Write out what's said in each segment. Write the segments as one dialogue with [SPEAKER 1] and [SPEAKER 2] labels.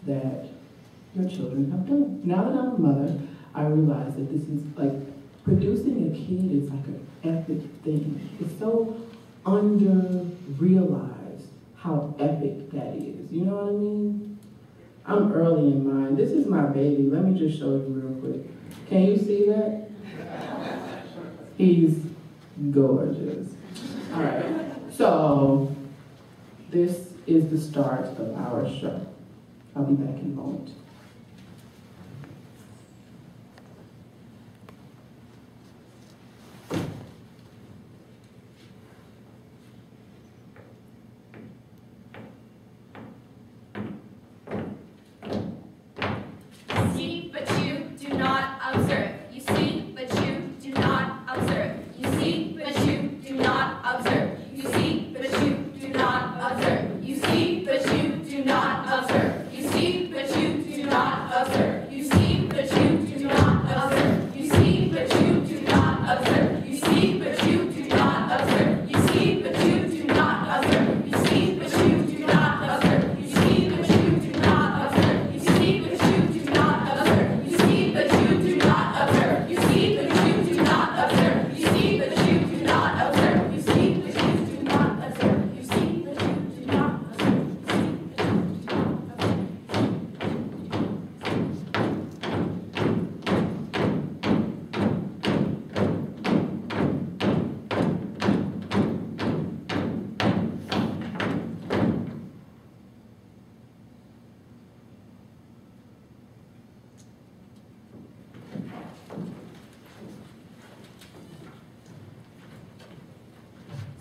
[SPEAKER 1] that your children have done. Now that I'm a mother, I realize that this is like, producing a kid is like an epic thing. It's so under-realized how epic that is. You know what I mean? I'm early in mine. This is my baby. Let me just show you real quick. Can you see that? He's gorgeous. All right. So this is the start of our show. I'll be back in a moment.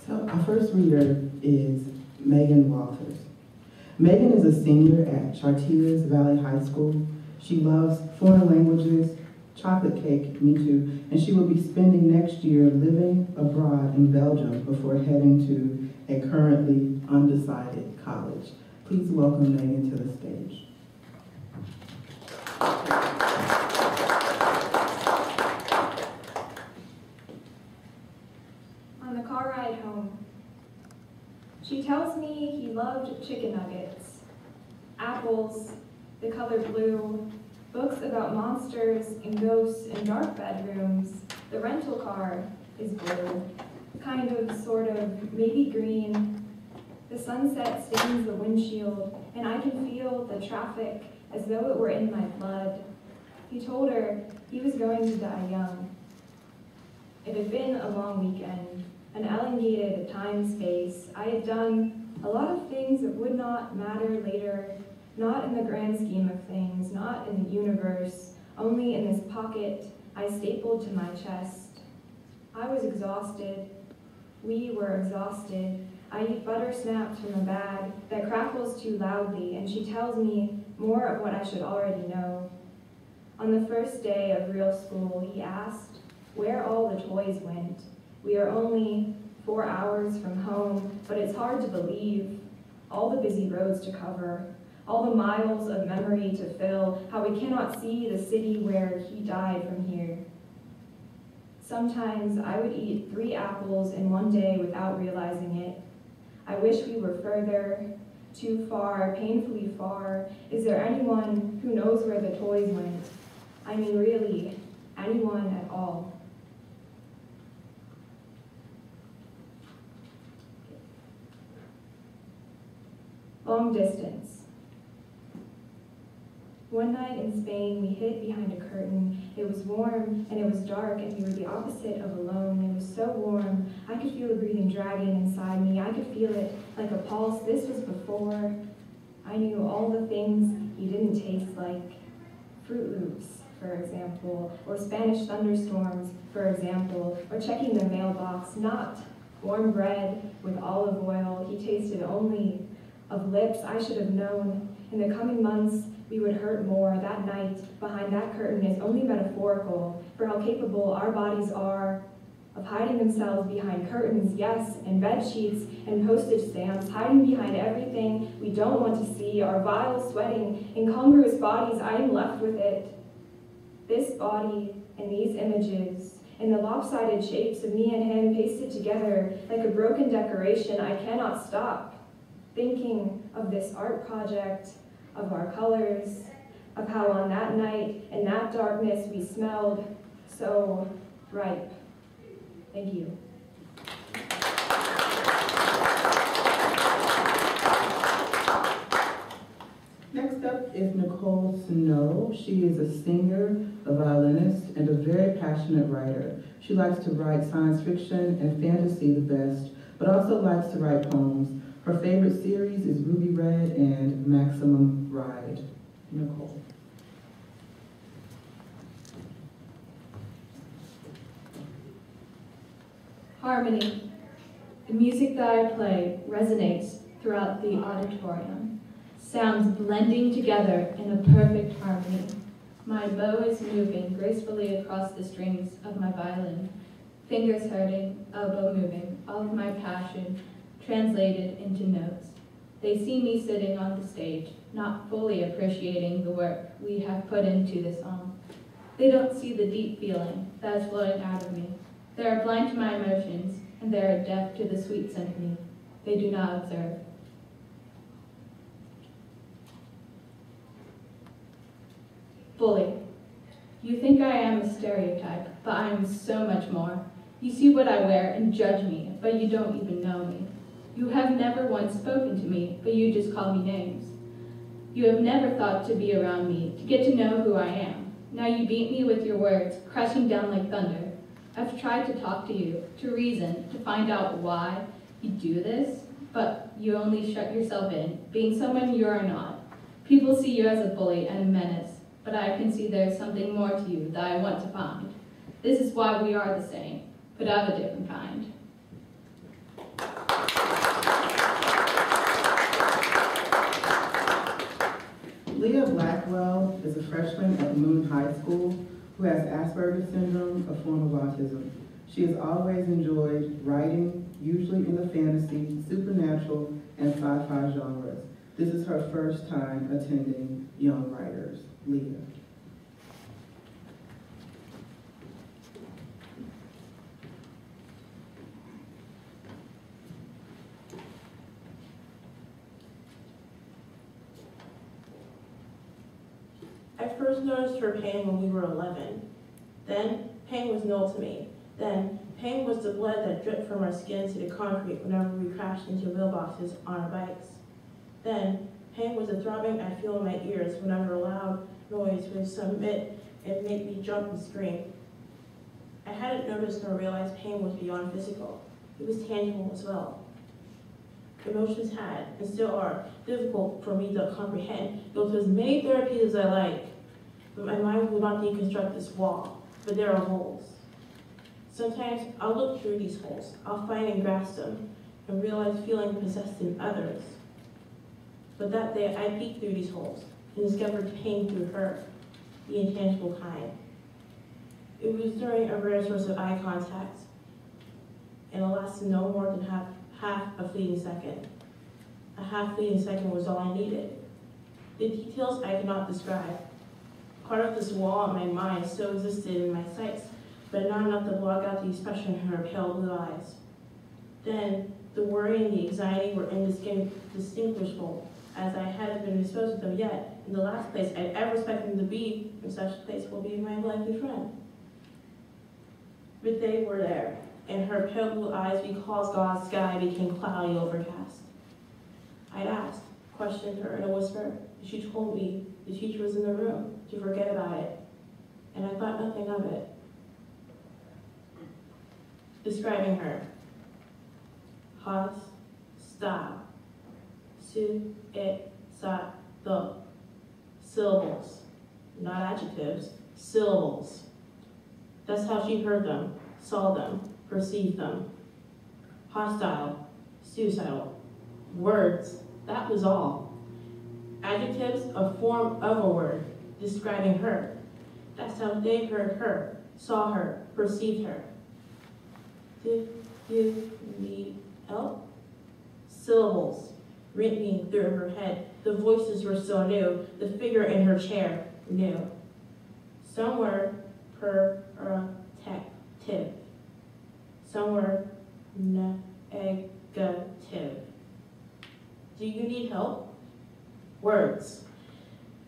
[SPEAKER 1] Our first reader is Megan Walters. Megan is a senior at Chartiers Valley High School. She loves foreign languages, chocolate cake, me too, and she will be spending next year living abroad in Belgium before heading to a currently undecided college. Please welcome Megan to the stage.
[SPEAKER 2] On the car ride home, she tells me he loved chicken nuggets, apples, the color blue, books about monsters and ghosts and dark bedrooms. The rental car is blue, kind of, sort of, maybe green. The sunset stains the windshield, and I can feel the traffic as though it were in my blood. He told her he was going to die young. It had been a long weekend, an elongated time-space. I had done a lot of things that would not matter later, not in the grand scheme of things, not in the universe, only in this pocket I stapled to my chest. I was exhausted. We were exhausted. I eat butter snaps from a bag that crackles too loudly, and she tells me more of what I should already know. On the first day of real school, he asked where all the toys went. We are only 4 hours from home, but it's hard to believe. All the busy roads to cover, all the miles of memory to fill, how we cannot see the city where he died from here. Sometimes I would eat 3 apples in one day without realizing it. I wish we were further, too far, painfully far. Is there anyone who knows where the toys went? I mean, really, anyone at all. Long distance. One night in Spain, we hid behind a curtain. It was warm and it was dark, and we were the opposite of alone. It was so warm. I could feel the breathing dragon inside me. I could feel it like a pulse. This was before I knew all the things he didn't taste, like Fruit Loops, for example, or Spanish thunderstorms, for example, or checking the mailbox, not warm bread with olive oil. He tasted only of lips I should have known. In the coming months, we would hurt more. That night behind that curtain is only metaphorical for how capable our bodies are of hiding themselves behind curtains, yes, and bed sheets and postage stamps, hiding behind everything we don't want to see, our vile, sweating, incongruous bodies. I am left with it. This body and these images and the lopsided shapes of me and him pasted together like a broken decoration. I cannot stop thinking of this art project of our colors, of how on that night, in that darkness, we smelled so ripe. Thank you.
[SPEAKER 1] Next up is Nicole Snow. She is a singer, a violinist, and a very passionate writer. She likes to write science fiction and fantasy the best, but also likes to write poems. Her favorite series is Ruby Red and Maximum Ride. Nicole.
[SPEAKER 3] Harmony. The music that I play resonates throughout the auditorium. Sounds blending together in a perfect harmony. My bow is moving gracefully across the strings of my violin, fingers hurting, elbow moving, all of my passion translated into notes. They see me sitting on the stage, not fully appreciating the work we have put into the song. They don't see the deep feeling that is flowing out of me. They are blind to my emotions, and they are deaf to the sweet symphony. They do not observe. Bully. You think I am a stereotype, but I am so much more. You see what I wear and judge me, but you don't even know me. You have never once spoken to me, but you just call me names. You have never thought to be around me, to get to know who I am. Now you beat me with your words, crashing down like thunder. I've tried to talk to you, to reason, to find out why you do this, but you only shut yourself in, being someone you are not. People see you as a bully and a menace, but I can see there's something more to you that I want to find. This is why we are the same, but of a different kind.
[SPEAKER 1] Leah Blackwell is a freshman at Moon High School who has Asperger's syndrome, a form of autism. She has always enjoyed writing, usually in the fantasy, supernatural, and sci-fi genres. This is her first time attending Young Writers. Leah.
[SPEAKER 4] I first noticed her pain when we were 11. Then, pain was null to me. Then, pain was the blood that dripped from our skin to the concrete whenever we crashed into mailboxes on our bikes. Then, pain was the throbbing I feel in my ears whenever a loud noise would submit and make me jump and scream. I hadn't noticed nor realized pain was beyond physical. It was tangible as well. Emotions had, and still are, difficult for me to comprehend. Go to as many therapies as I like, but my mind will not deconstruct this wall, but there are holes. Sometimes I'll look through these holes, I'll find and grasp them, and realize feeling possessed in others. But that day I peeked through these holes and discovered pain through her, the intangible kind. It was during a rare source of eye contact, and it lasted no more than half a fleeting second. A half fleeting second was all I needed. The details I cannot describe. Part of this wall in my mind still existed in my sights, but not enough to block out the expression in her pale blue eyes. Then, the worry and the anxiety were indistinguishable, as I hadn't been exposed to them yet. In the last place I'd ever expected them to be, in such a place will be my likely friend. But they were there, and her pale blue eyes, because God's sky became cloudy overcast. I'd asked, questioned her in a whisper. She told me the teacher was in the room, to forget about it, and I thought nothing of it. Describing her. Has, sta, su, it, sa, the. Syllables, not adjectives, syllables. That's how she heard them, saw them, perceived them. Hostile, suicidal, words, that was all. Adjectives, a form of a word, describing her. That's how they heard her, saw her, perceived her. Do you need help? Syllables, ringing through her head. The voices were still new, the figure in her chair, new. Some were protective. Some were negative. Do you need help? Words.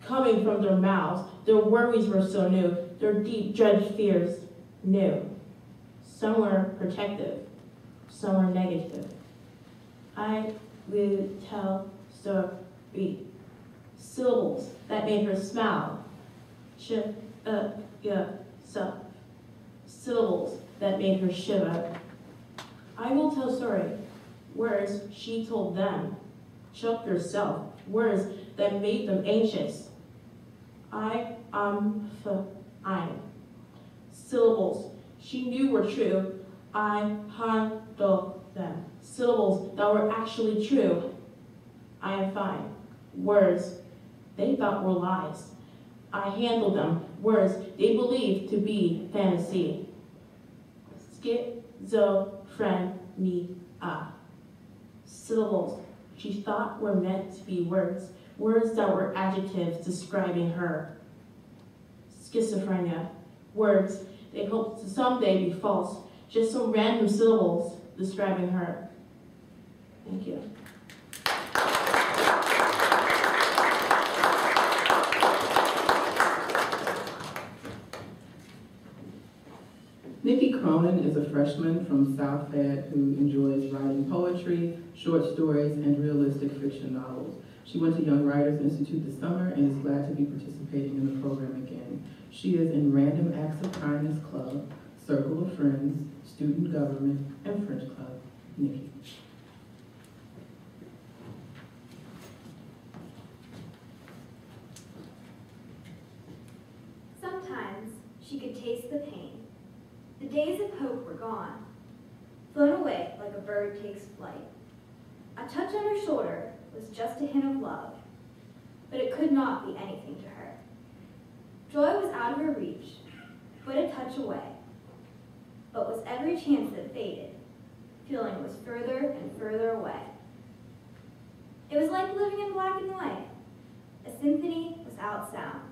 [SPEAKER 4] coming from their mouths. Their worries were so new, their deep dread fears new. Some were protective, some were negative. I would tell story, syllables that made her smile. Yourself. Syllables that made her shiver. I will tell story, words she told them. Shook yourself, words that made them anxious. I am fine. Syllables she knew were true. I handle them. Syllables that were actually true. I am fine. Words they thought were lies. I handled them. Words they believed to be fantasy. Schizophrenia. Syllables she thought were meant to be words. Words that were adjectives describing her. Schizophrenia. Words they hoped to someday be false. Just some random syllables describing her. Thank you.
[SPEAKER 1] Nikki Cronin is a freshman from South Fayette who enjoys writing poetry, short stories, and realistic fiction novels. She went to Young Writers Institute this summer and is glad to be participating in the program again. She is in Random Acts of Kindness Club, Circle of Friends, Student Government, and French Club. Nikki.
[SPEAKER 5] Sometimes she could taste the pain. The days of hope were gone, flown away like a bird takes flight. A touch on her shoulder was just a hint of love, but it could not be anything to her. Joy was out of her reach, but a touch away. But with every chance that faded, feeling was further and further away. It was like living in black and white, a symphony without sound.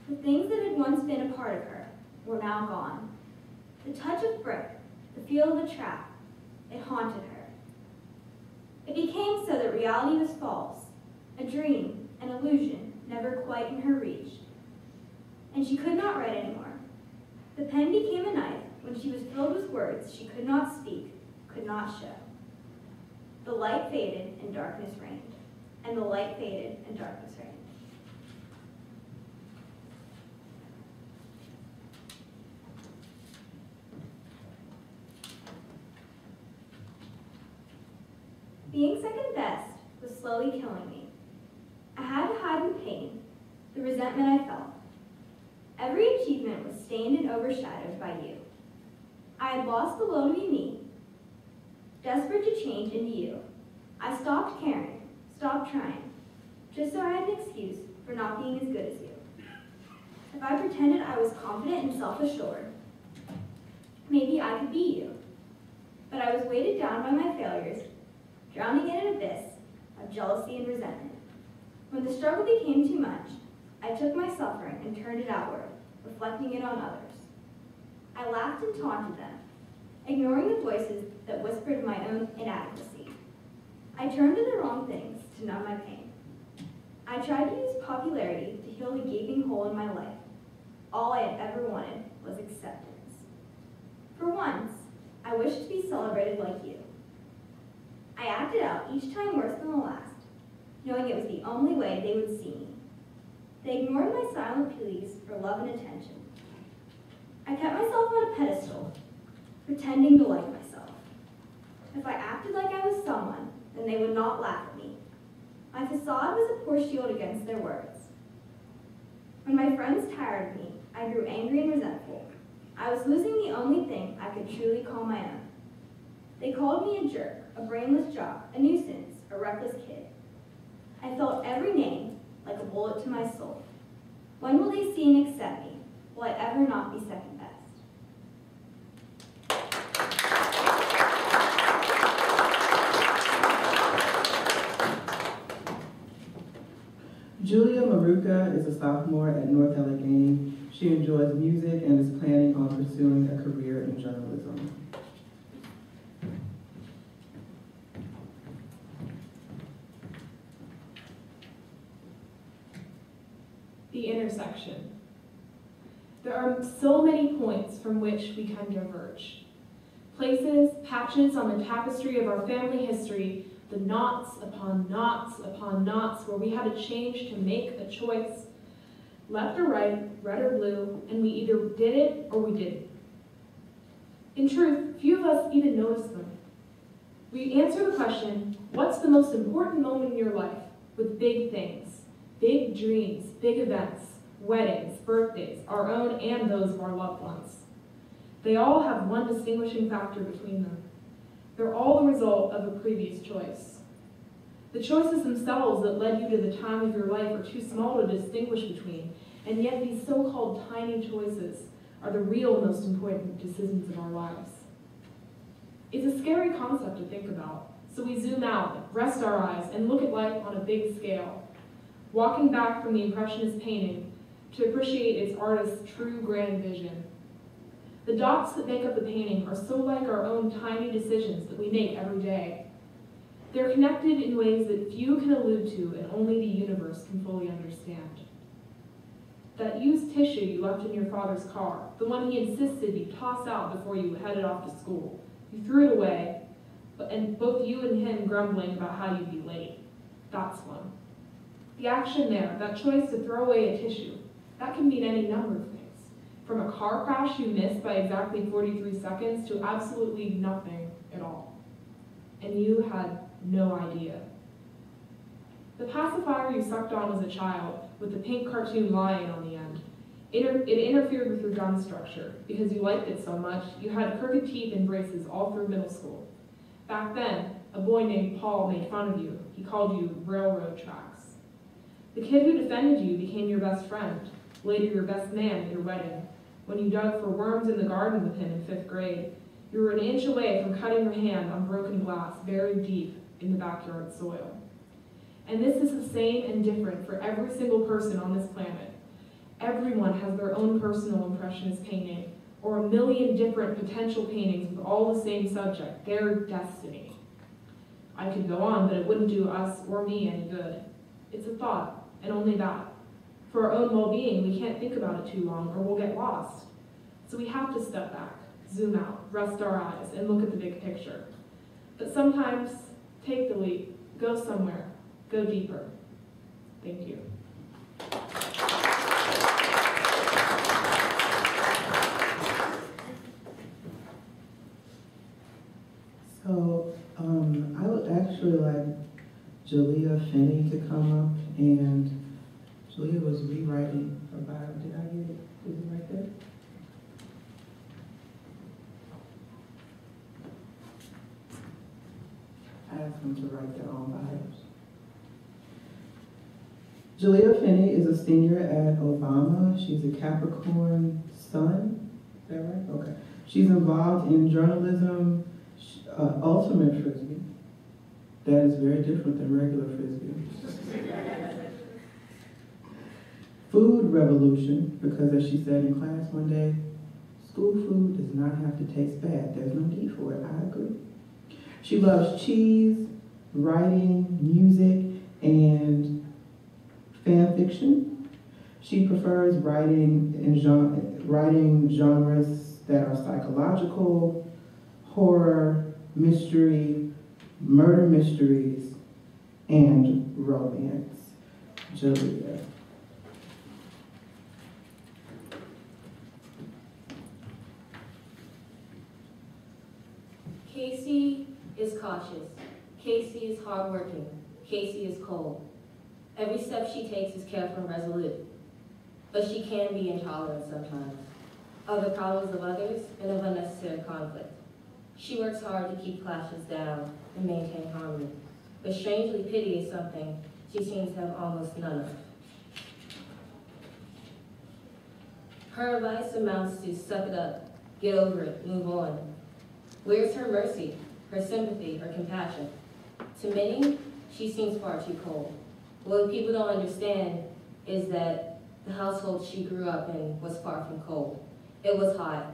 [SPEAKER 5] The things that had once been a part of her were now gone. The touch of brick, the feel of a trap, it haunted her. It became so that reality was false, a dream, an illusion, never quite in her reach. And she could not write anymore. The pen became a knife when she was filled with words she could not speak, could not show. The light faded and darkness reigned, and the light faded and darkness reigned. Being second best was slowly killing me. I had to hide the pain, the resentment I felt. Every achievement was stained and overshadowed by you. I had lost the will to be me. Desperate to change into you, I stopped caring, stopped trying, just so I had an excuse for not being as good as you. If I pretended I was confident and self-assured, maybe I could be you. But I was weighted down by my failures, drowning in an abyss of jealousy and resentment. When the struggle became too much, I took my suffering and turned it outward, reflecting it on others. I laughed and taunted them, ignoring the voices that whispered my own inadequacy. I turned to the wrong things to numb my pain. I tried to use popularity to heal the gaping hole in my life. All I had ever wanted was acceptance. For once, I wished to be celebrated like you. I acted out each time worse than the last, knowing it was the only way they would see me. They ignored my silent pleas for love and attention. I kept myself on a pedestal, pretending to like myself. If I acted like I was someone, then they would not laugh at me. My facade was a poor shield against their words. When my friends tired of me, I grew angry and resentful. I was losing the only thing I could truly call my own. They called me a jerk, a brainless jock, a nuisance, a reckless kid. I felt every name like a bullet to my soul. When will they see and accept me? Will I ever not be second best?
[SPEAKER 1] Julia Maruka is a sophomore at North Allegheny. She enjoys music and is planning on pursuing a career in journalism.
[SPEAKER 6] The intersection. There are so many points from which we can diverge. Places, patches on the tapestry of our family history, the knots upon knots upon knots where we had a change to make a choice. Left or right, red or blue, and we either did it or we didn't. In truth, few of us even notice them. We answer the question, what's the most important moment in your life? With big things, big dreams, big events, weddings, birthdays, our own and those of our loved ones. They all have one distinguishing factor between them. They're all the result of a previous choice. The choices themselves that led you to the time of your life are too small to distinguish between, and yet these so-called tiny choices are the real most important decisions of our lives. It's a scary concept to think about, so we zoom out, rest our eyes, and look at life on a big scale, walking back from the Impressionist painting to appreciate its artist's true grand vision. The dots that make up the painting are so like our own tiny decisions that we make every day. They're connected in ways that few can allude to and only the universe can fully understand. That used tissue you left in your father's car, the one he insisted you toss out before you headed off to school, you threw it away, and both you and him grumbling about how you'd be late. That's one. The action there, that choice to throw away a tissue, that can mean any number of things. From a car crash you missed by exactly 43 seconds to absolutely nothing at all. And you had no idea. The pacifier you sucked on as a child, with the pink cartoon lion on the end, it interfered with your gun structure. Because you liked it so much, you had crooked teeth and braces all through middle school. Back then, a boy named Paul made fun of you. He called you railroad tracks. The kid who defended you became your best friend, later your best man at your wedding. When you dug for worms in the garden with him in 5th grade, you were an inch away from cutting your hand on broken glass buried deep in the backyard soil. And this is the same and different for every single person on this planet. Everyone has their own personal Impressionist painting, or a million different potential paintings with all the same subject, their destiny. I could go on, but it wouldn't do us or me any good. It's a thought, and only that. For our own well-being, we can't think about it too long, or we'll get lost. So we have to step back, zoom out, rest our eyes, and look at the big picture. But sometimes, take the leap, go somewhere, go deeper. Thank you.
[SPEAKER 1] So, I would actually like Jalea Finney to come up, and Jalea was rewriting her bio. Did I get it? Is it right there? I asked them to write their own bios. Jalea Finney is a senior at Obama. She's a Capricorn sun. Is that right? Okay. She's involved in journalism, ultimate frisbee. That is very different than regular frisbee. Food revolution, because as she said in class one day, school food does not have to taste bad. There's no need for it. I agree. She loves cheese, writing, music, and fan fiction. She prefers writing genres that are psychological, horror, mystery, murder mysteries, and romance. Jalea.
[SPEAKER 7] Casey is cautious. Casey is hardworking. Casey is cold. Every step she takes is careful and resolute. But she can be intolerant sometimes, of the problems of others and of unnecessary conflict. She works hard to keep clashes down and maintain harmony, but strangely pity is something she seems to have almost none of. Her advice amounts to suck it up, get over it, move on. Where's her mercy, her sympathy, her compassion? To many, she seems far too cold. What people don't understand is that the household she grew up in was far from cold. It was hot,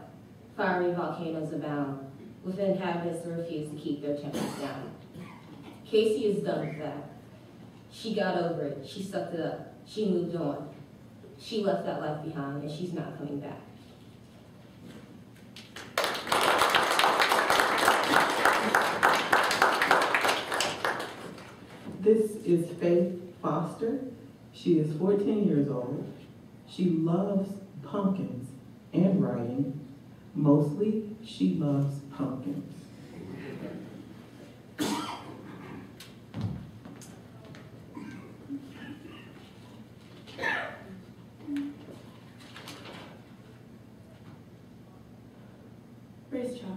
[SPEAKER 7] fiery volcanoes abound, with inhabitants who refused to keep their tempers down. Casey is done with that. She got over it, she sucked it up, she moved on. She left that life behind, and she's not coming back.
[SPEAKER 1] This is Faith Foster. She is 14 years old. She loves pumpkins and writing. Mostly, she loves pumpkins.
[SPEAKER 8] Racetrack.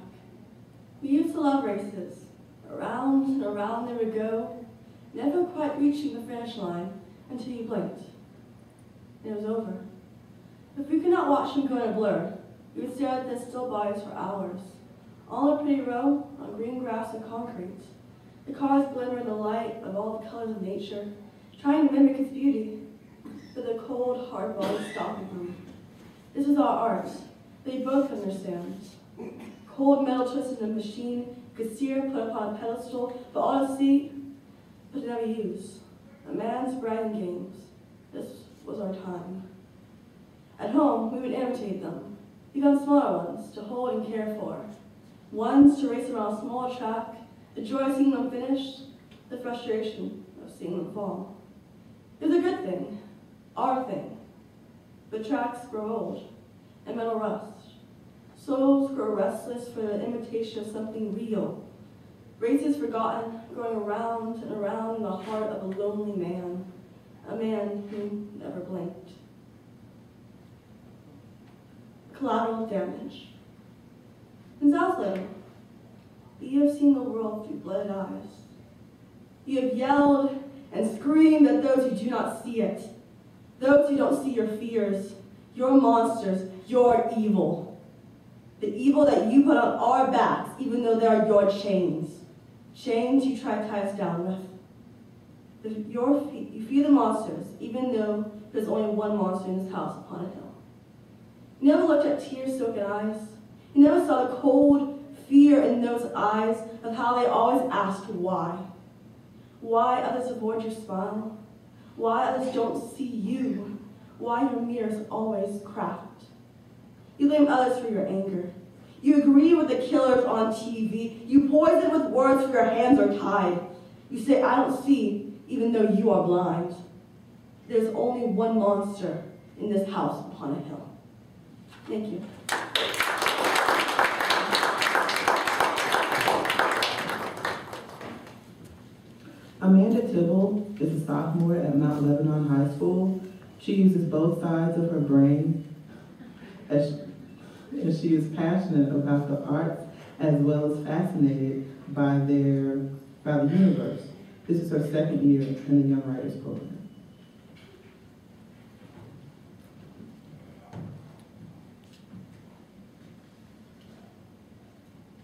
[SPEAKER 8] We used to love races. Around and around they would go, never quite reaching the finish line until you blinked. It was over. If we could not watch them go in a blur, we would stare at their still bodies for hours. All in a pretty row on green grass and concrete. The cars glimmer in the light of all the colors of nature, trying to mimic its beauty. But the cold, hard bodies stopping them. This is our art. They both understand. Cold metal twisted in a machine, could sear, put upon a pedestal, but all to see, but to never use. A man's bragging games. This was our time. At home, we would imitate them, become smaller ones to hold and care for. Ones to race around a small track, the joy of seeing them finish, the frustration of seeing them fall. It was a good thing, our thing. But tracks grow old, and metal rust. Souls grow restless for the imitation of something real. Races forgotten, going around and around in the heart of a lonely man, a man who never blinked. Collateral damage. Since I was little, you have seen the world through blooded eyes. You have yelled and screamed at those who do not see it, those who don't see your fears, your monsters, your evil. The evil that you put on our backs, even though they are your chains. Chains you try to tie us down with. You fear the monsters, even though there's only one monster in this house upon a hill. You never looked at tear-soaked eyes. You never saw the cold fear in those eyes of how they always asked why. Why others avoid your smile. Why others don't see you. Why your mirror is always cracked. You blame others for your anger. You agree with the killers on TV. You poison with words for your hands are tied. You say, I don't see, even though you are blind. There's only one monster in this house upon a hill. Thank you.
[SPEAKER 1] Amanda Tibble is a sophomore at Mount Lebanon High School. She uses both sides of her brain as she is passionate about the arts as well as fascinated by the universe. This is her second year in the Young Writers Program.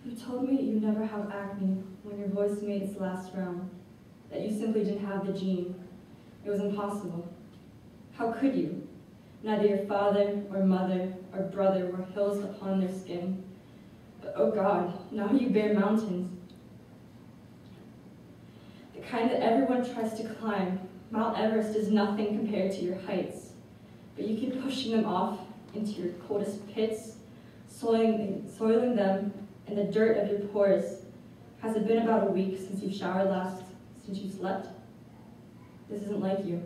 [SPEAKER 9] You told me you never have acne when your voice made its last round, that you simply didn't have the gene. It was impossible. How could you? Neither your father or mother or brother wore hills upon their skin. But oh God, now you bear mountains. The kind that everyone tries to climb. Mount Everest is nothing compared to your heights. But you keep pushing them off into your coldest pits, soiling them in the dirt of your pores. Has it been about a week since you showered last, since you slept? This isn't like you.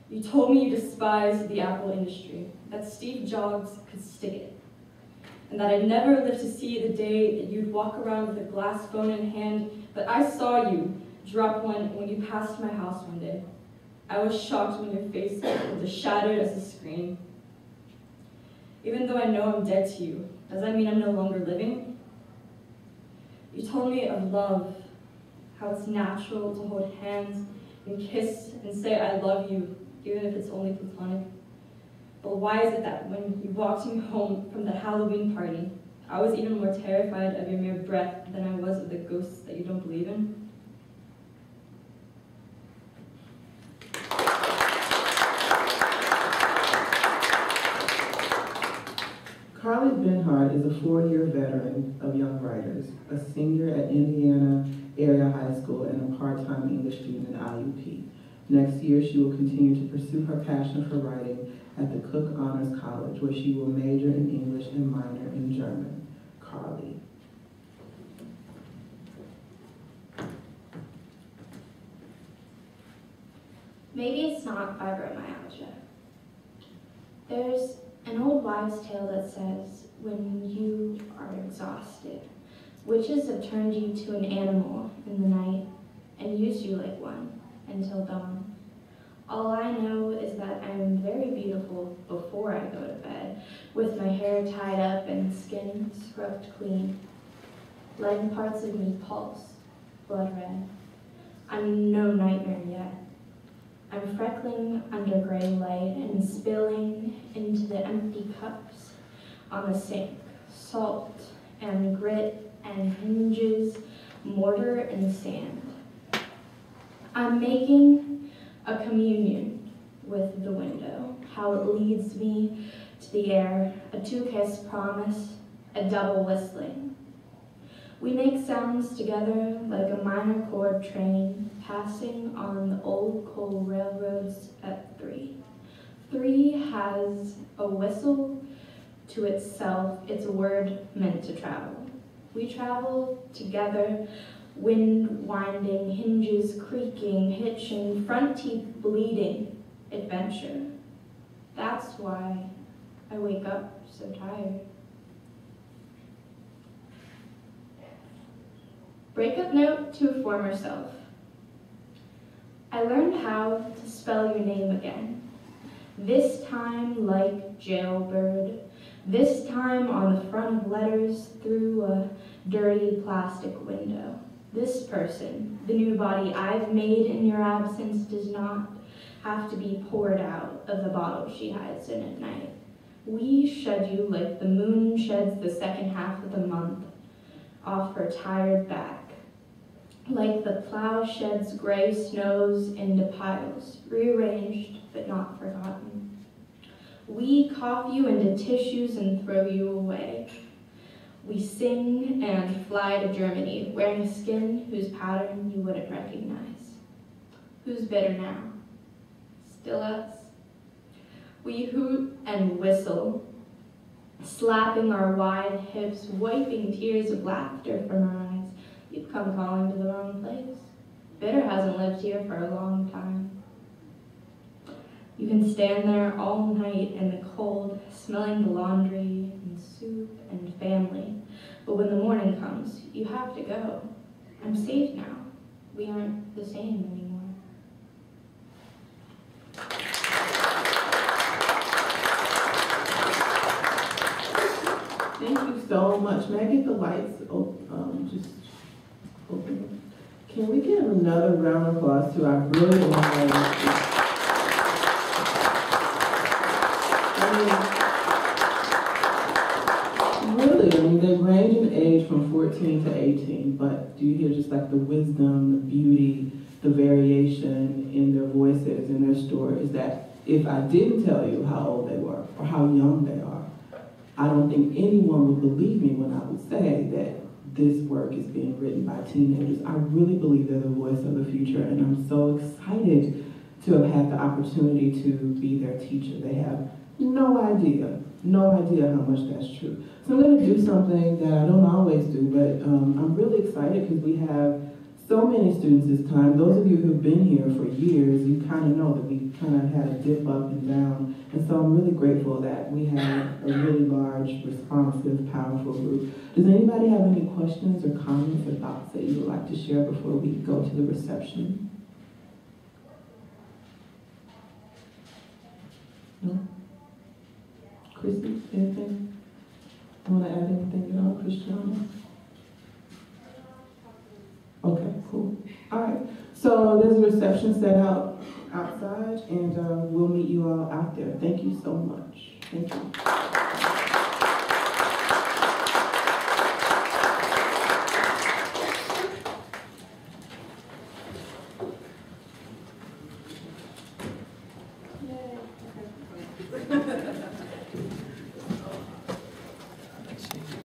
[SPEAKER 9] You told me you despised the Apple industry, that Steve Jobs could stick it, and that I'd never live to see the day that you'd walk around with a glass phone in hand, but I saw you drop one when you passed my house one day. I was shocked when your face was as shattered as a screen. Even though I know I'm dead to you, does that mean I'm no longer living? You told me of love, how it's natural to hold hands and kiss and say I love you, even if it's only platonic. But why is it that when you walked me home from that Halloween party, I was even more terrified of your mere breath than I was of the ghosts that you don't believe in?
[SPEAKER 1] Carly Benhart is a 4-year veteran of Young Writers, a senior at Indiana Area High School and a part-time English student at IUP. Next year, she will continue to pursue her passion for writing at the Cook Honors College, where she will major in English and minor in German. Carly.
[SPEAKER 3] Maybe it's not fibromyalgia. There's an old wives' tale that says, when you are exhausted, witches have turned you to an animal in the night and used you like one until dawn. All I know is that I am very beautiful before I go to bed, with my hair tied up and skin scrubbed clean. Letting parts of me pulse, blood red. I'm no nightmare yet. I'm freckling under gray light and spilling into the empty cups on the sink. Salt and grit and hinges, mortar and sand. I'm making a communion with the window, how it leads me to the air, a two-kiss promise, a double whistling. We make sounds together like a minor chord train passing on the old coal railroads at 3. 3 has a whistle to itself, it's a word meant to travel. We travel together, wind winding, hinges creaking, hitching, front teeth bleeding, adventure. That's why I wake up so tired. Breakup note to a former self. I learned how to spell your name again. This time like jailbird. This time on the front of letters through a dirty plastic window. This person, the new body I've made in your absence, does not have to be poured out of the bottle she hides in at night. We shed you like the moon sheds the second half of the month off her tired back. Like the plow sheds gray snows into piles, rearranged but not forgotten. We cough you into tissues and throw you away. We sing and fly to Germany, wearing a skin whose pattern you wouldn't recognize. Who's bitter now? Still us? We hoot and whistle, slapping our wide hips, wiping tears of laughter from our eyes. You've come calling to the wrong place. Bitter hasn't lived here for a long time. You can stand there all night in the cold, smelling the laundry and soup and family. But when the morning comes, you have to go. I'm safe now. We aren't the same anymore.
[SPEAKER 1] Thank you so much. May I get the lights just open? Can we give another round of applause to our brilliant ladies? They range in age from 14 to 18, but do you hear just like the wisdom, the beauty, the variation in their voices, in their stories, that if I didn't tell you how old they were or how young they are, I don't think anyone would believe me when I would say that this work is being written by teenagers. I really believe they're the voice of the future, and I'm so excited to have had the opportunity to be their teacher. They have no idea how much that's true. So I'm going to do something that I don't always do, but I'm really excited because we have so many students this time. Those of you who've been here for years, you kind of know that we kind of had a dip up and down. And so I'm really grateful that we have a really large, responsive, powerful group. Does anybody have any questions or comments or thoughts that you would like to share before we go to the reception? No? Chrissy, anything? Want to add anything at all, Christiana? Okay, cool. All right. So there's a reception set out outside, and we'll meet you all out there. Thank you so much. Thank you.